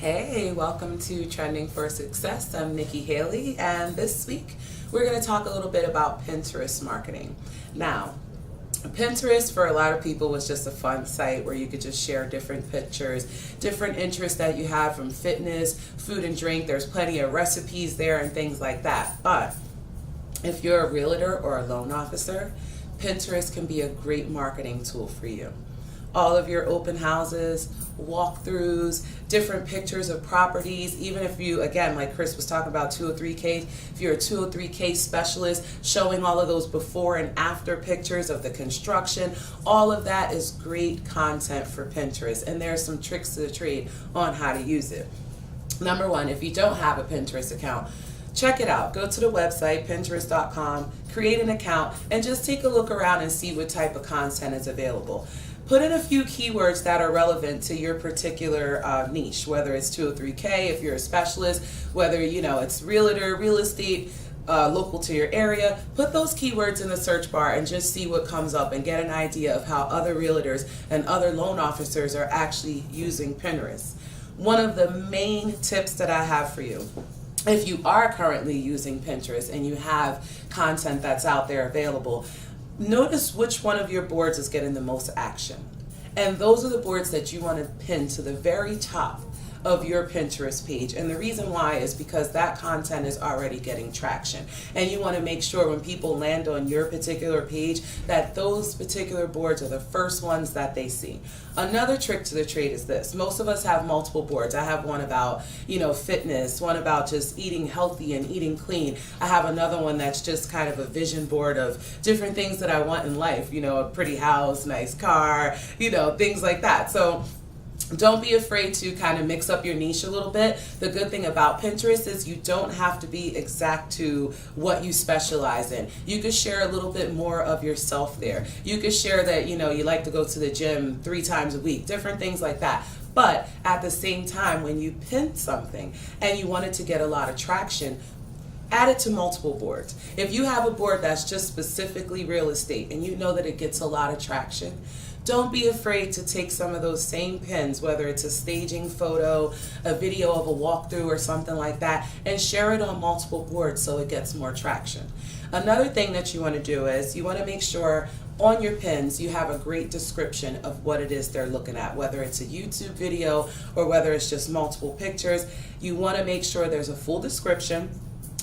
Hey, welcome to Trending for Success. I'm Nikki Haley, and this week we're going to talk a little bit about Pinterest marketing. Now, Pinterest for a lot of people was just a fun site where you could just share different pictures, different interests that you have from fitness, food and drink. There's plenty of recipes there and things like that. But if you're a realtor or a loan officer, Pinterest can be a great marketing tool for you. All of your open houses, walkthroughs, different pictures of properties, even if you, again, like Chris was talking about 203K, if you're a 203K specialist, showing all of those before and after pictures of the construction, all of that is great content for Pinterest, and there are some tricks to the trade on how to use it. Number one, if you don't have a Pinterest account, check it out. Go to the website, pinterest.com, create an account, and just take a look around and see what type of content is available. Put in a few keywords that are relevant to your particular niche, whether it's 203K, if you're a specialist, whether it's realtor, real estate, local to your area. Put those keywords in the search bar and just see what comes up and get an idea of how other realtors and other loan officers are actually using Pinterest. One of the main tips that I have for you, if you are currently using Pinterest and you have content that's out there available, notice which one of your boards is getting the most action. And those are the boards that you want to pin to the very top of your Pinterest page. And the reason why is because that content is already getting traction. And you want to make sure when people land on your particular page that those particular boards are the first ones that they see. Another trick to the trade is this. Most of us have multiple boards. I have one about, fitness, one about just eating healthy and eating clean. I have another one that's just kind of a vision board of different things that I want in life, a pretty house, nice car, things like that. So don't be afraid to kind of mix up your niche a little bit. The good thing about Pinterest is you don't have to be exact to what you specialize in. You could share a little bit more of yourself there. You could share that, you like to go to the gym 3 times a week, different things like that. But at the same time, when you pin something and you want it to get a lot of traction, add it to multiple boards. If you have a board that's just specifically real estate and you know that it gets a lot of traction, don't be afraid to take some of those same pins, whether it's a staging photo, a video of a walkthrough or something like that, and share it on multiple boards so it gets more traction. Another thing that you want to do is you want to make sure on your pins you have a great description of what it is they're looking at, whether it's a YouTube video or whether it's just multiple pictures. You want to make sure there's a full description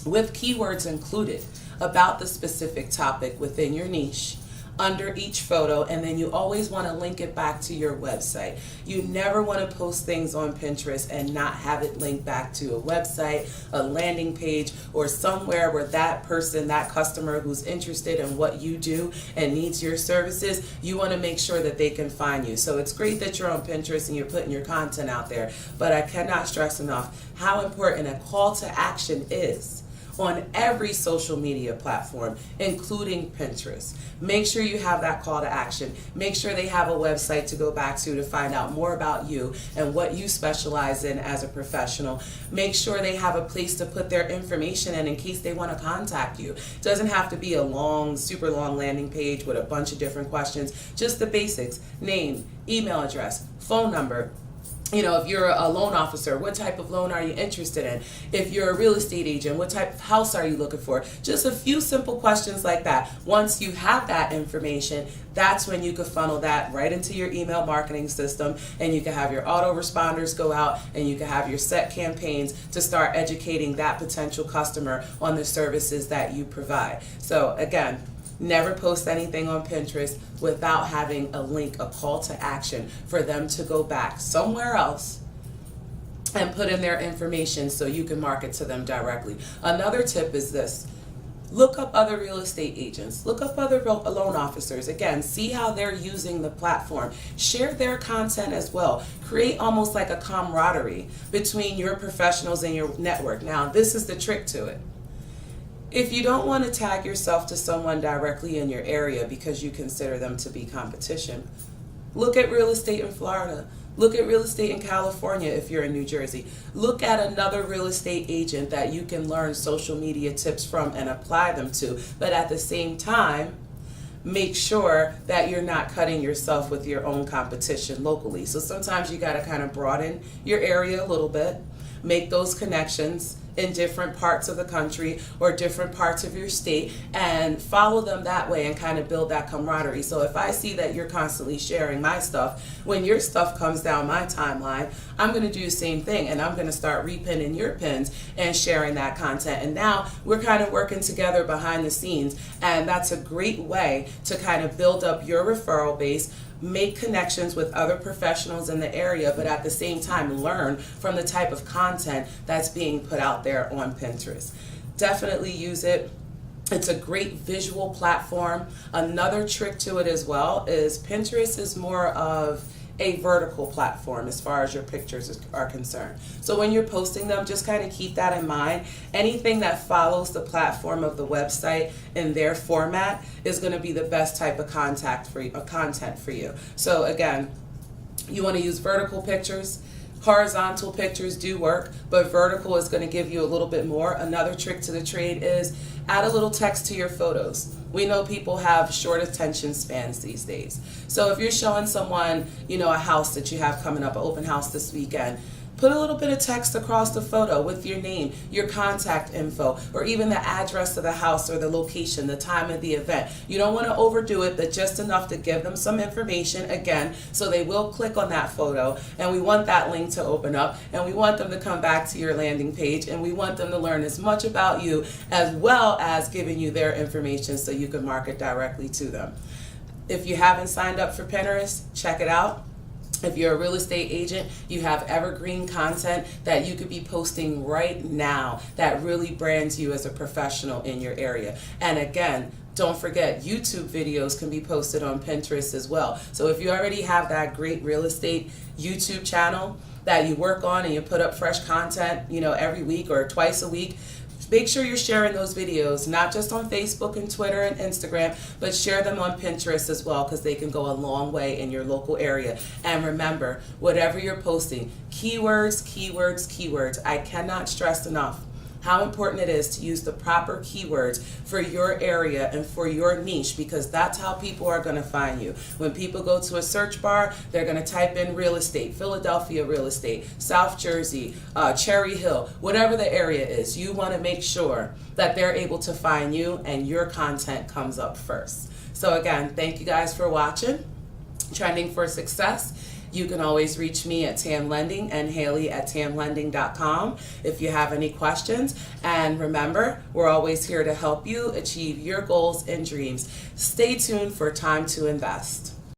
with keywords included about the specific topic within your niche under each photo, and then you always want to link it back to your website. You never want to post things on Pinterest and not have it linked back to a website, a landing page, or somewhere where that person, that customer who's interested in what you do and needs your services, you want to make sure that they can find you. So it's great that you're on Pinterest and you're putting your content out there, but I cannot stress enough how important a call to action is on every social media platform, including Pinterest. Make sure you have that call to action. Make sure they have a website to go back to find out more about you and what you specialize in as a professional. Make sure they have a place to put their information in case they want to contact you. It doesn't have to be a long, super long landing page with a bunch of different questions. Just the basics: name, email address, phone number. If you're a loan officer, what type of loan are you interested in? If you're a real estate agent, what type of house are you looking for? Just a few simple questions like that. Once you have that information, that's when you can funnel that right into your email marketing system, and you can have your autoresponders go out and you can have your set campaigns to start educating that potential customer on the services that you provide. So again, never post anything on Pinterest without having a link, a call to action for them to go back somewhere else and put in their information so you can market to them directly. Another tip is this: look up other real estate agents, look up other loan officers. Again, see how they're using the platform. Share their content as well. Create almost like a camaraderie between your professionals and your network. Now, this is the trick to it. If you don't want to tag yourself to someone directly in your area because you consider them to be competition, look at real estate in Florida. Look at real estate in California if you're in New Jersey. Look at another real estate agent that you can learn social media tips from and apply them to. But at the same time, make sure that you're not cutting yourself with your own competition locally. So sometimes you got to kind of broaden your area a little bit, make those connections in different parts of the country or different parts of your state, and follow them that way and kind of build that camaraderie. So if I see that you're constantly sharing my stuff, when your stuff comes down my timeline, I'm going to do the same thing, and I'm going to start repinning your pins and sharing that content. And now we're kind of working together behind the scenes, and that's a great way to kind of build up your referral base, make connections with other professionals in the area, but at the same time learn from the type of content that's being put out there on Pinterest. Definitely use it. It's a great visual platform. Another trick to it as well is Pinterest is more of a vertical platform as far as your pictures are concerned. So when you're posting them, just kind of keep that in mind. Anything that follows the platform of the website in their format is going to be the best type of content for you. So again, you want to use vertical pictures. Horizontal pictures do work, but vertical is going to give you a little bit more. Another trick to the trade is add a little text to your photos. We know people have short attention spans these days. So if you're showing someone, a house that you have coming up, an open house this weekend, put a little bit of text across the photo with your name, your contact info, or even the address of the house or the location, the time of the event. You don't want to overdo it, but just enough to give them some information, again, so they will click on that photo, and we want that link to open up, and we want them to come back to your landing page, and we want them to learn as much about you as well as giving you their information so you can market directly to them. If you haven't signed up for Pinterest, check it out. If you're a real estate agent, you have evergreen content that you could be posting right now that really brands you as a professional in your area. And again, don't forget, YouTube videos can be posted on Pinterest as well. So if you already have that great real estate YouTube channel that you work on and you put up fresh content, every week or twice a week, make sure you're sharing those videos, not just on Facebook and Twitter and Instagram, but share them on Pinterest as well, because they can go a long way in your local area. And remember, whatever you're posting, keywords, keywords, keywords. I cannot stress enough how important it is to use the proper keywords for your area and for your niche, because that's how people are going to find you. When people go to a search bar, they're going to type in real estate, Philadelphia real estate, South Jersey, Cherry Hill, whatever the area is. You want to make sure that they're able to find you and your content comes up first. So again, thank you guys for watching Trending for Success. You can always reach me at Tam Lending and Haley at tamlending.com if you have any questions. And remember, we're always here to help you achieve your goals and dreams. Stay tuned for Time to Invest.